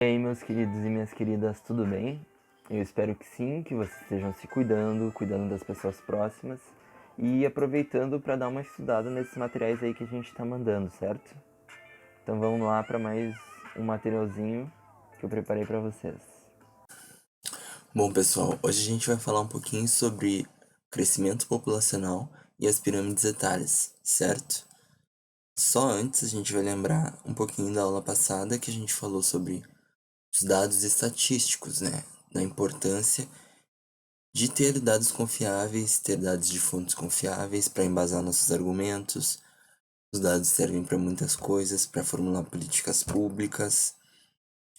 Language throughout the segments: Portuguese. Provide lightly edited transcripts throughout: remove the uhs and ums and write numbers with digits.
E aí, meus queridos e minhas queridas, tudo bem? Eu espero que sim, que vocês estejam se cuidando das pessoas próximas e aproveitando para dar uma estudada nesses materiais aí que a gente está mandando, certo? Então vamos lá para mais um materialzinho que eu preparei para vocês. Bom, pessoal, hoje a gente vai falar um pouquinho sobre crescimento populacional e as pirâmides etárias, certo? Só antes a gente vai lembrar um pouquinho da aula passada que a gente falou sobre os dados estatísticos, né? Da importância de ter dados confiáveis, ter dados de fontes confiáveis para embasar nossos argumentos. Os dados servem para muitas coisas, para formular políticas públicas,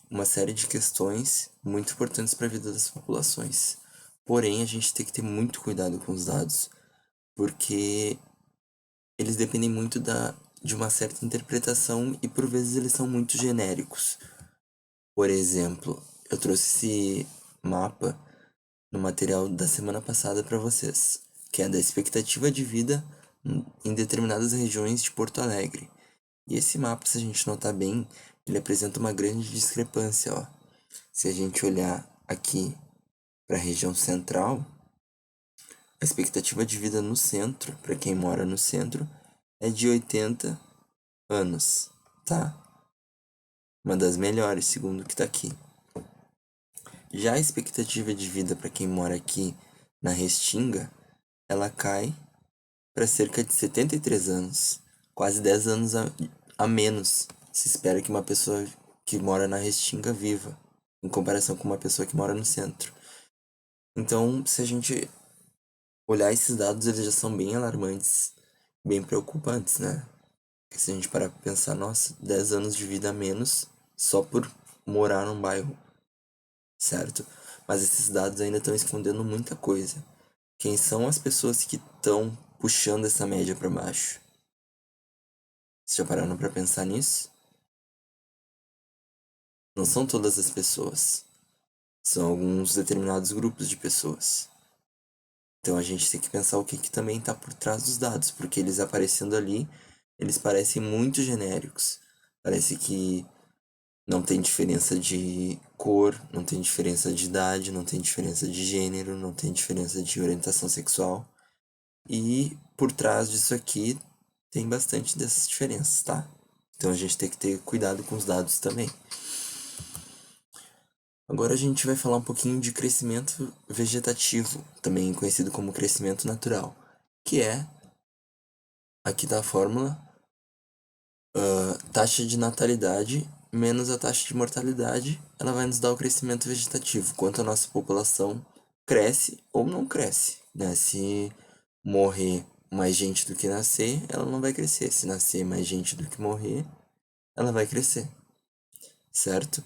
uma série de questões muito importantes para a vida das populações. Porém, a gente tem que ter muito cuidado com os dados, porque eles dependem muito de uma certa interpretação e por vezes eles são muito genéricos. Por exemplo, eu trouxe esse mapa no material da semana passada para vocês, que é da expectativa de vida em determinadas regiões de Porto Alegre. E esse mapa, se a gente notar bem, ele apresenta uma grande discrepância, ó. Se a gente olhar aqui para a região central, a expectativa de vida no centro, para quem mora no centro, é de 80 anos, tá? Uma das melhores, segundo o que tá aqui. Já a expectativa de vida para quem mora aqui na Restinga, ela cai para cerca de 73 anos, quase 10 anos a menos se espera que uma pessoa que mora na Restinga viva, em comparação com uma pessoa que mora no centro. Então, se a gente olhar esses dados, eles já são bem alarmantes, bem preocupantes, né? Porque se a gente parar pra pensar, nossa, 10 anos de vida a menos só por morar num bairro, certo? Mas esses dados ainda estão escondendo muita coisa. Quem são as pessoas que estão puxando essa média para baixo? Vocês já pararam pra pensar nisso? Não são todas as pessoas. São alguns determinados grupos de pessoas. Então a gente tem que pensar o que, que também está por trás dos dados, porque eles aparecendo ali, eles parecem muito genéricos. Parece que não tem diferença de cor, não tem diferença de idade, não tem diferença de gênero, não tem diferença de orientação sexual. E por trás disso aqui tem bastante dessas diferenças, tá? Então a gente tem que ter cuidado com os dados também. Agora a gente vai falar um pouquinho de crescimento vegetativo, também conhecido como crescimento natural, que é, aqui tá a fórmula, taxa de natalidade menos a taxa de mortalidade, ela vai nos dar o crescimento vegetativo, quanto a nossa população cresce ou não cresce, né? Se morrer mais gente do que nascer, ela não vai crescer. Se nascer mais gente do que morrer, ela vai crescer, certo?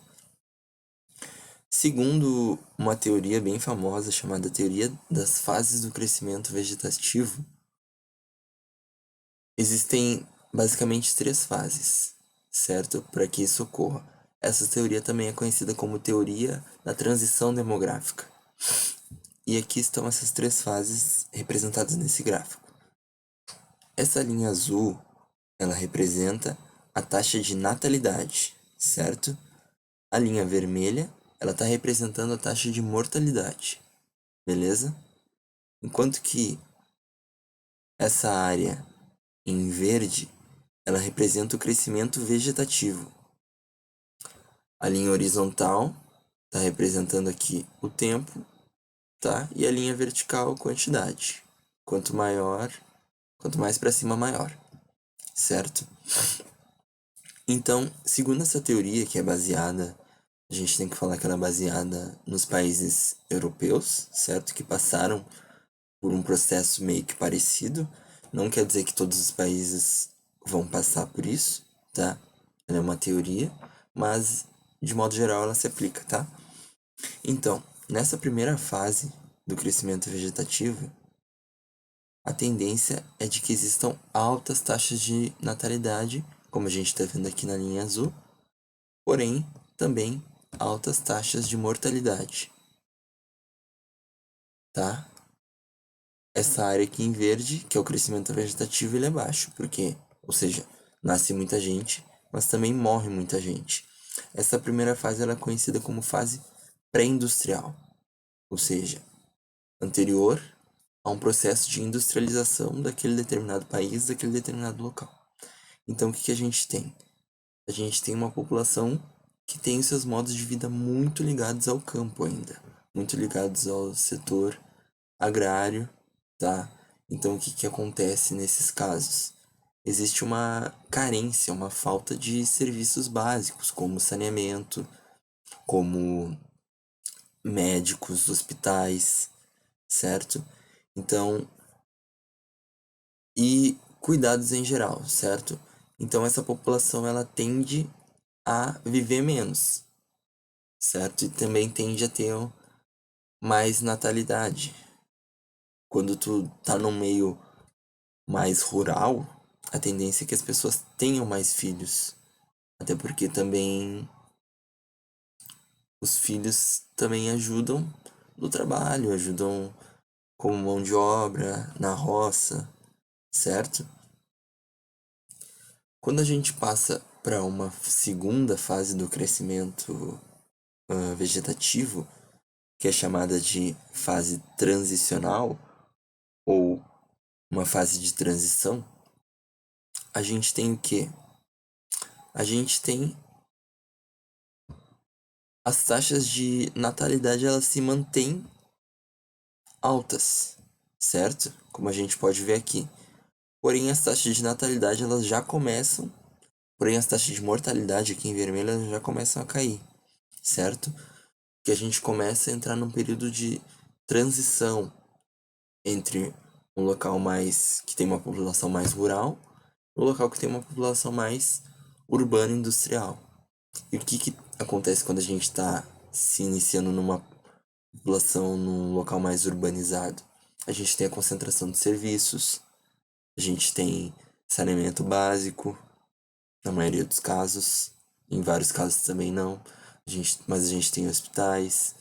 Segundo uma teoria bem famosa chamada teoria das fases do crescimento vegetativo, existem basicamente três fases, certo? Para que isso ocorra. Essa teoria também é conhecida como teoria da transição demográfica. E aqui estão essas três fases representadas nesse gráfico. Essa linha azul, ela representa a taxa de natalidade, certo? A linha vermelha, ela está representando a taxa de mortalidade, beleza? Enquanto que essa área em verde, ela representa o crescimento vegetativo. A linha horizontal está representando aqui o tempo, tá? E a linha vertical, quantidade. Quanto maior, quanto mais para cima, maior, certo? Então, segundo essa teoria que é baseada, a gente tem que falar que ela é baseada nos países europeus, certo? Que passaram por um processo meio que parecido. Não quer dizer que todos os países vão passar por isso, tá? Ela é uma teoria, mas de modo geral ela se aplica, tá? Então, nessa primeira fase do crescimento vegetativo, a tendência é de que existam altas taxas de natalidade, como a gente está vendo aqui na linha azul, porém também altas taxas de mortalidade, tá? Essa área aqui em verde, que é o crescimento vegetativo, ele é baixo, porque, ou seja, nasce muita gente, mas também morre muita gente. Essa primeira fase ela é conhecida como fase pré-industrial, ou seja, anterior a um processo de industrialização daquele determinado país, daquele determinado local. Então, o que a gente tem? A gente tem uma população que tem os seus modos de vida muito ligados ao campo ainda, muito ligados ao setor agrário, tá? Então, o que acontece nesses casos? Existe uma carência, uma falta de serviços básicos, como saneamento, como médicos, hospitais, certo? Então, e cuidados em geral, certo? Então essa população ela tende a viver menos, certo? E também tende a ter mais natalidade. Quando tu tá num meio mais rural, a tendência é que as pessoas tenham mais filhos. Até porque também os filhos também ajudam no trabalho, ajudam como mão de obra, na roça, certo? Quando a gente passa para uma segunda fase do crescimento vegetativo, que é chamada de fase transicional ou uma fase de transição, a gente tem o quê? A gente tem as taxas de natalidade, elas se mantêm altas, certo? Como a gente pode ver aqui. Porém, as taxas de natalidade elas já começam, porém as taxas de mortalidade aqui em vermelho elas já começam a cair, certo? Que a gente começa a entrar num período de transição entre um local mais que tem uma população mais rural e um local que tem uma população mais urbana e industrial. E o que acontece quando a gente está se iniciando numa população num local mais urbanizado? A gente tem a concentração de serviços, a gente tem saneamento básico, na maioria dos casos, em vários casos também não, mas a gente tem hospitais,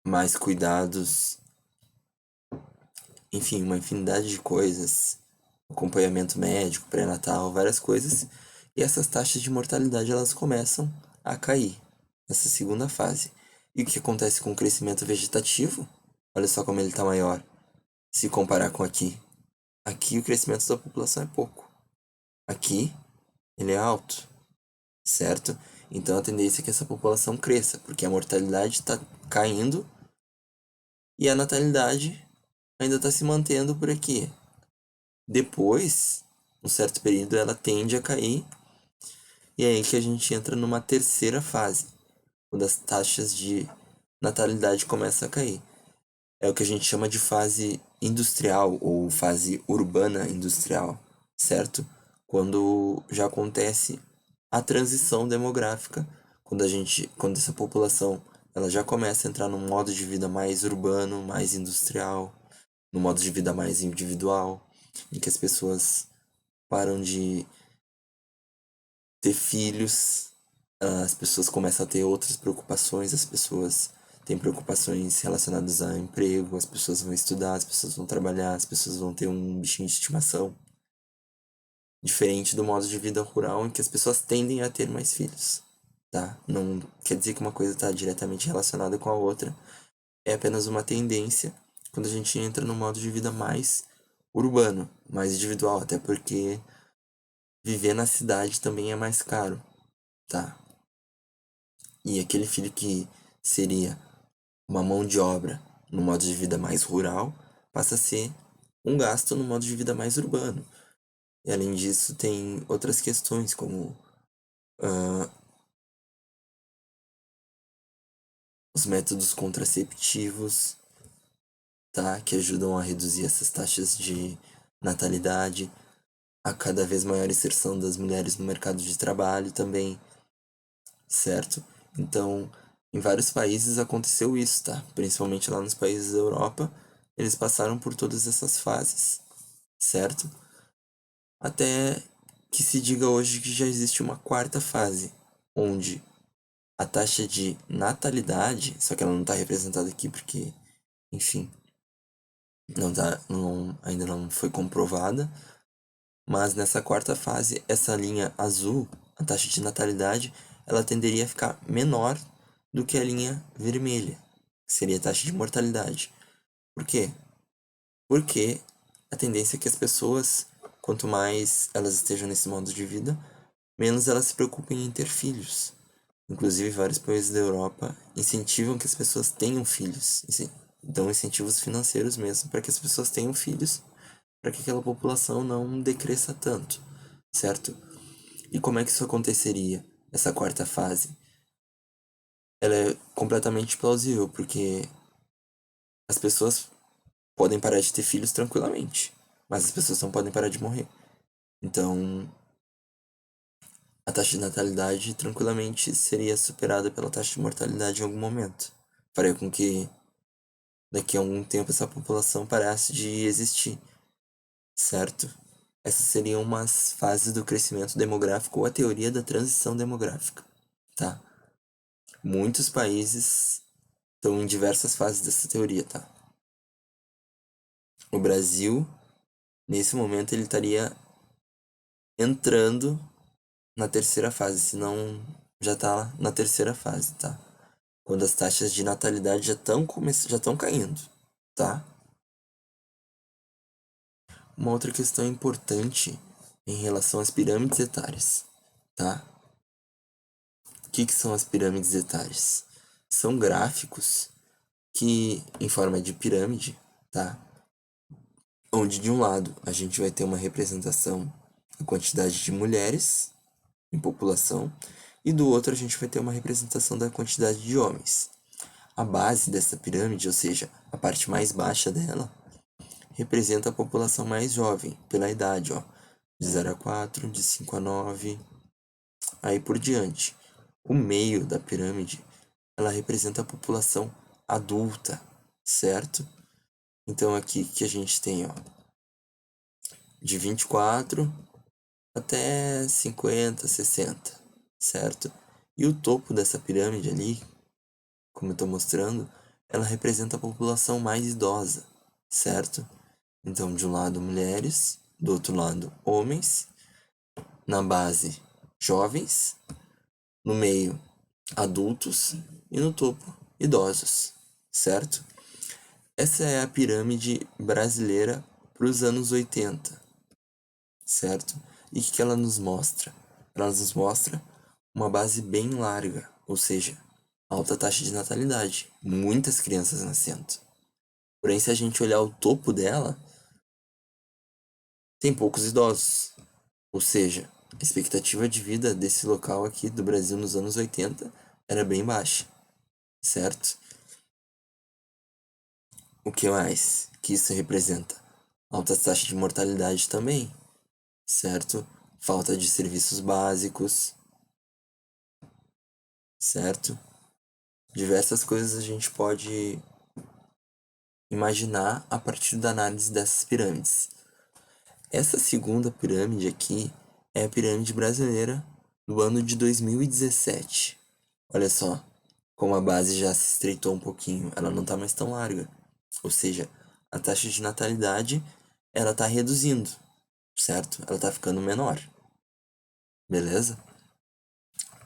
mais cuidados, enfim, uma infinidade de coisas, acompanhamento médico, pré-natal, várias coisas, e essas taxas de mortalidade elas começam a cair nessa segunda fase. E o que acontece com o crescimento vegetativo? Olha só como ele está maior, se comparar com aqui. Aqui o crescimento da população é pouco. Aqui ele é alto, certo? Então a tendência é que essa população cresça, porque a mortalidade está caindo e a natalidade ainda está se mantendo por aqui. Depois, um certo período, ela tende a cair, e é aí que a gente entra numa terceira fase, quando as taxas de natalidade começam a cair. É o que a gente chama de fase industrial ou fase urbana industrial, certo? Quando já acontece a transição demográfica, quando essa população ela já começa a entrar num modo de vida mais urbano, mais industrial, num modo de vida mais individual, em que as pessoas param de ter filhos, as pessoas começam a ter outras preocupações, as pessoas têm preocupações relacionadas a emprego, as pessoas vão estudar, as pessoas vão trabalhar, as pessoas vão ter um bichinho de estimação. Diferente do modo de vida rural em que as pessoas tendem a ter mais filhos, tá? Não quer dizer que uma coisa está diretamente relacionada com a outra, é apenas uma tendência quando a gente entra no modo de vida mais urbano, mais individual, até porque viver na cidade também é mais caro, tá? E aquele filho que seria uma mão de obra no modo de vida mais rural passa a ser um gasto no modo de vida mais urbano. E além disso, tem outras questões como os métodos contraceptivos, tá? Que ajudam a reduzir essas taxas de natalidade, a cada vez maior inserção das mulheres no mercado de trabalho também, certo? Então, em vários países aconteceu isso, tá? Principalmente lá nos países da Europa, eles passaram por todas essas fases, certo? Até que se diga hoje que já existe uma quarta fase, onde a taxa de natalidade, só que ela não está representada aqui porque, enfim, ainda não foi comprovada, mas nessa quarta fase, essa linha azul a taxa de natalidade, ela tenderia a ficar menor do que a linha vermelha, que seria a taxa de mortalidade. Por quê? Porque a tendência é que as pessoas, quanto mais elas estejam nesse modo de vida, menos elas se preocupem em ter filhos. Inclusive, vários países da Europa incentivam que as pessoas tenham filhos, dão incentivos financeiros mesmo para que as pessoas tenham filhos, para que aquela população não decresça tanto, certo? E como é que isso aconteceria, essa quarta fase? Ela é completamente plausível, porque as pessoas podem parar de ter filhos tranquilamente, mas as pessoas não podem parar de morrer. Então, a taxa de natalidade tranquilamente seria superada pela taxa de mortalidade em algum momento. Faria com que daqui a algum tempo essa população parasse de existir, certo? Essas seriam umas fases do crescimento demográfico ou a teoria da transição demográfica, tá? Muitos países estão em diversas fases dessa teoria, tá? O Brasil, nesse momento, ele estaria entrando na terceira fase, se não já tá na terceira fase, tá? Quando as taxas de natalidade já estão caindo, tá? Uma outra questão importante em relação às pirâmides etárias, tá? O que são as pirâmides etárias? São gráficos que, em forma de pirâmide, tá? Onde de um lado a gente vai ter uma representação da quantidade de mulheres em população e do outro a gente vai ter uma representação da quantidade de homens. A base dessa pirâmide, ou seja, a parte mais baixa dela, representa a população mais jovem, pela idade, ó, de 0 a 4, de 5 a 9, aí por diante. O meio da pirâmide, ela representa a população adulta, certo? Então aqui que a gente tem, ó, de 24 até 50, 60, certo? E o topo dessa pirâmide ali, como eu estou mostrando, ela representa a população mais idosa, certo? Então, de um lado, mulheres, do outro lado, homens, na base, jovens, no meio, adultos e no topo, idosos, certo? Essa é a pirâmide brasileira para os anos 80, certo? E o que ela nos mostra? Ela nos mostra uma base bem larga, ou seja, alta taxa de natalidade, muitas crianças nascendo. Porém, se a gente olhar o topo dela, tem poucos idosos. Ou seja, a expectativa de vida desse local aqui do Brasil nos anos 80 era bem baixa, certo? O que mais que isso representa? Alta taxa de mortalidade também, certo? Falta de serviços básicos, certo? Diversas coisas a gente pode imaginar a partir da análise dessas pirâmides. Essa segunda pirâmide aqui é a pirâmide brasileira do ano de 2017. Olha só, como a base já se estreitou um pouquinho, ela não está mais tão larga. Ou seja, a taxa de natalidade ela está reduzindo, certo? Ela está ficando menor. Beleza?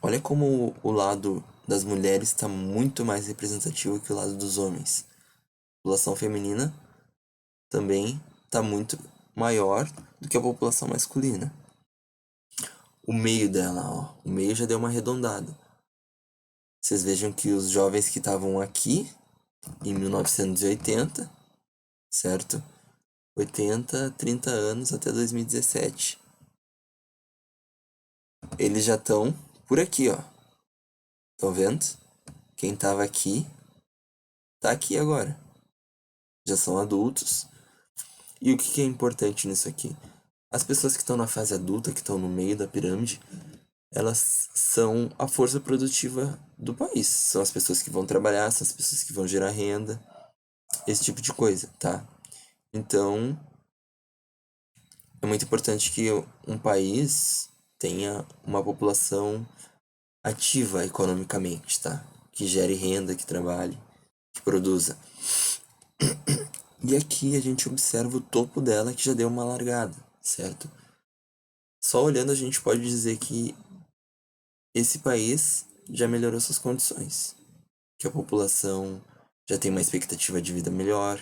Olha como o lado das mulheres está muito mais representativo que o lado dos homens. A população feminina também está muito maior do que a população masculina. O meio dela, ó, o meio já deu uma arredondada. Vocês vejam que os jovens que estavam aqui em 1980, certo? 80, 30 anos até 2017. Eles já estão por aqui, ó. Estão vendo? Quem tava aqui, tá aqui agora. Já são adultos. E o que é importante nisso aqui? As pessoas que estão na fase adulta, que estão no meio da pirâmide, elas são a força produtiva do país. São as pessoas que vão trabalhar, são as pessoas que vão gerar renda, esse tipo de coisa, tá? Então, é muito importante que um país tenha uma população ativa economicamente, tá? Que gere renda, que trabalhe, que produza. E aqui a gente observa o topo dela que já deu uma largada, certo? Só olhando a gente pode dizer que esse país já melhorou suas condições, que a população já tem uma expectativa de vida melhor,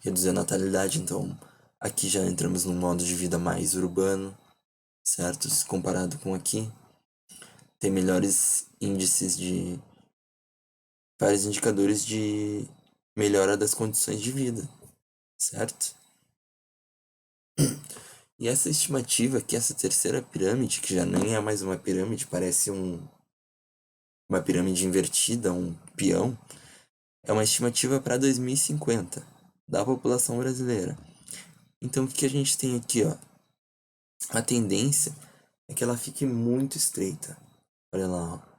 reduziu a natalidade, então aqui já entramos num modo de vida mais urbano, certo? Se comparado com aqui, tem melhores índices de vários indicadores de melhora das condições de vida, certo? E essa estimativa que essa terceira pirâmide, que já nem é mais uma pirâmide, parece uma pirâmide invertida, um peão, é uma estimativa para 2050 da população brasileira. Então o que a gente tem aqui, ó? A tendência é que ela fique muito estreita. Olha lá, ó.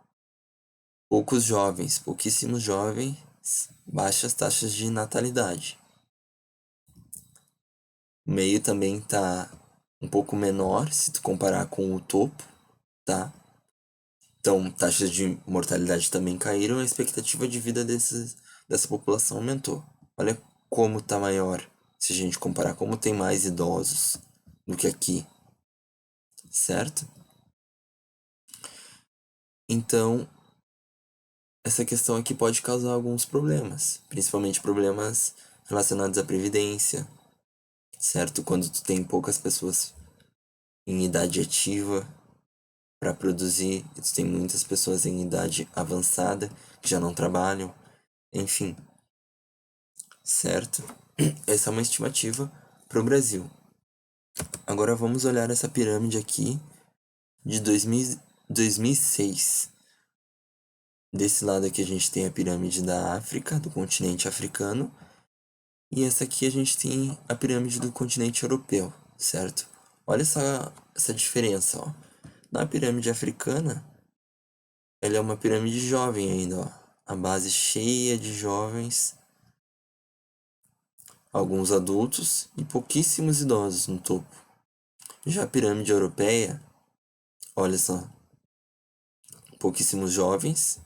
Poucos jovens, pouquíssimos jovens, baixas taxas de natalidade. O meio também tá um pouco menor se tu comparar com o topo, tá? Então, taxas de mortalidade também caíram, a expectativa de vida dessa população aumentou. Olha como tá maior se a gente comparar como tem mais idosos do que aqui, certo? Então, essa questão aqui pode causar alguns problemas, principalmente problemas relacionados à previdência, certo? Quando tu tem poucas pessoas em idade ativa para produzir, e tu tem muitas pessoas em idade avançada que já não trabalham, enfim, certo? Essa é uma estimativa para o Brasil. Agora vamos olhar essa pirâmide aqui de 2006. Desse lado aqui a gente tem a pirâmide da África, do continente africano, e essa aqui a gente tem a pirâmide do continente europeu, certo? Olha essa diferença, ó. Na pirâmide africana, ela é uma pirâmide jovem ainda, ó. A base cheia de jovens, alguns adultos e pouquíssimos idosos no topo. Já a pirâmide europeia, olha só, pouquíssimos jovens,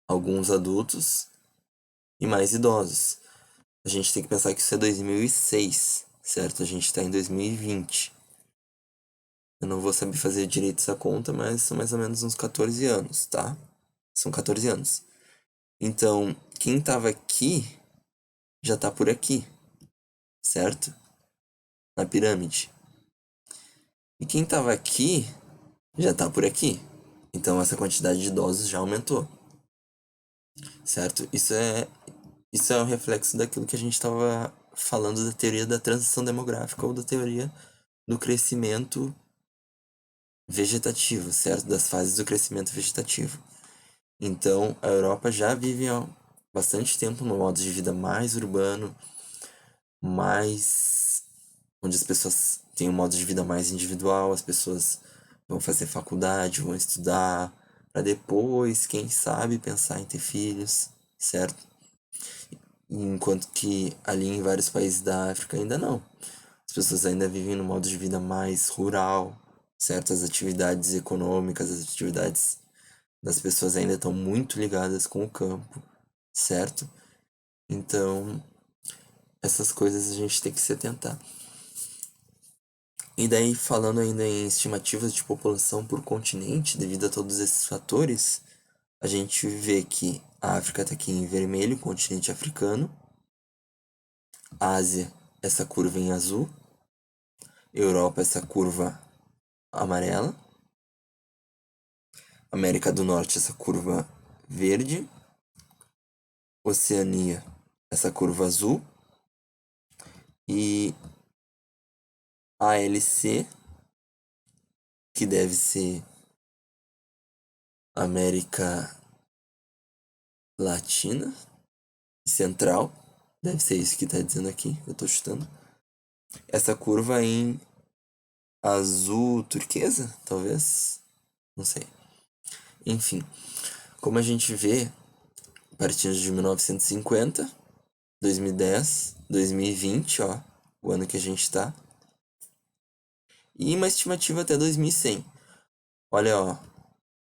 alguns adultos e mais idosos. A gente tem que pensar que isso é 2006, certo? A gente está em 2020. Eu não vou saber fazer direito essa conta, mas são mais ou menos uns 14 anos, tá? São 14 anos. Então, quem tava aqui já tá por aqui, certo? Na pirâmide. E quem tava aqui já tá por aqui. Então, essa quantidade de idosos já aumentou, certo? Isso é um reflexo daquilo que a gente estava falando da teoria da transição demográfica ou da teoria do crescimento vegetativo, certo? Das fases do crescimento vegetativo. Então, a Europa já vive há bastante tempo num modo de vida mais urbano, mais onde as pessoas têm um modo de vida mais individual, as pessoas vão fazer faculdade, vão estudar, para depois, quem sabe, pensar em ter filhos, certo? Enquanto que ali em vários países da África ainda não. As pessoas ainda vivem num modo de vida mais rural, certo? As atividades econômicas, as atividades das pessoas ainda estão muito ligadas com o campo, certo? Então, essas coisas a gente tem que se atentar. E daí, falando ainda em estimativas de população por continente, devido a todos esses fatores, a gente vê que a África está aqui em vermelho, continente africano, Ásia, essa curva em azul, Europa, essa curva amarela, América do Norte, essa curva verde, Oceania, essa curva azul, e ALC, que deve ser América Latina e Central, deve ser isso que tá dizendo aqui, eu tô chutando. Essa curva em azul turquesa, talvez, não sei. Enfim, como a gente vê, partindo de 1950, 2010, 2020, ó, o ano que a gente tá, e uma estimativa até 2100. Olha, ó,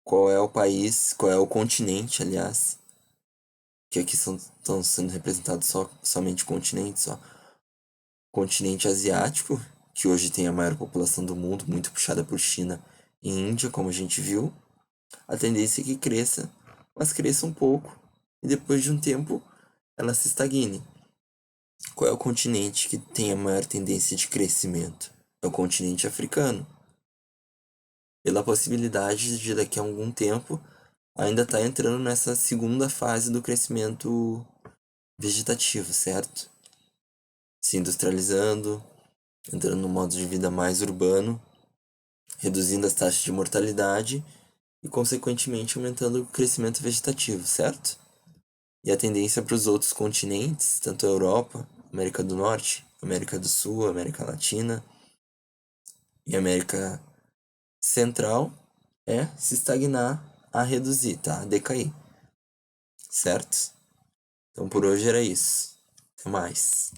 qual é o país, qual é o continente, aliás, que aqui estão sendo representados somente continentes, ó. Continente asiático, que hoje tem a maior população do mundo, muito puxada por China e Índia, como a gente viu, a tendência é que cresça, mas cresça um pouco e depois de um tempo ela se estagne. Qual é o continente que tem a maior tendência de crescimento? É o continente africano. Pela possibilidade de daqui a algum tempo ainda estar entrando nessa segunda fase do crescimento vegetativo, certo? Se industrializando, entrando num modo de vida mais urbano, reduzindo as taxas de mortalidade e, consequentemente, aumentando o crescimento vegetativo, certo? E a tendência para os outros continentes, tanto a Europa, América do Norte, América do Sul, América Latina e América Central, é se estagnar a reduzir, tá? A decair, certo? Então por hoje era isso. Até mais.